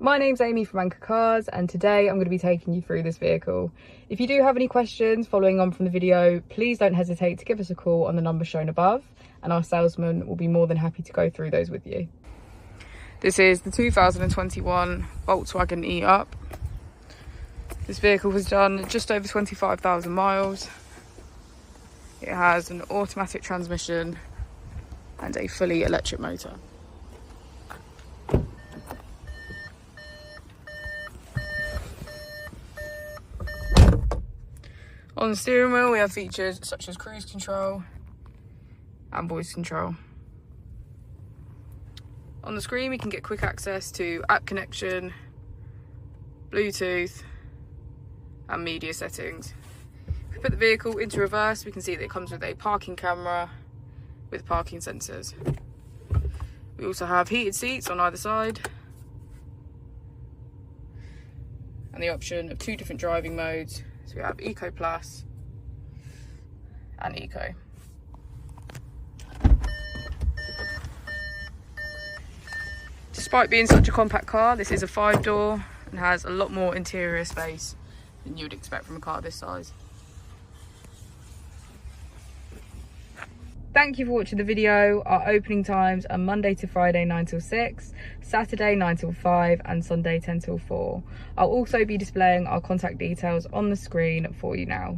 My name's Amy from Anchor Cars, and today I'm going to be taking you through this vehicle. If you do have any questions following on from the video, please don't hesitate to give us a call on the number shown above, and our salesman will be more than happy to go through those with you. This is the 2021 Volkswagen E-Up. This vehicle has done just over 25,000 miles. It has an automatic transmission and a fully electric motor. On the steering wheel we have features such as cruise control and voice control. On the screen we can get quick access to app connection, Bluetooth and media settings. If we put the vehicle into reverse, we can see that it comes with a parking camera with parking sensors. We also have heated seats on either side and the option of 2 different driving modes. So we have Eco Plus and Eco. Despite being such a compact car, this is a 5-door and has a lot more interior space than you would expect from a car this size. Thank you for watching the video. Our opening times are Monday to Friday 9 till 6, Saturday 9 till 5 and Sunday 10 till 4. I'll also be displaying our contact details on the screen for you now.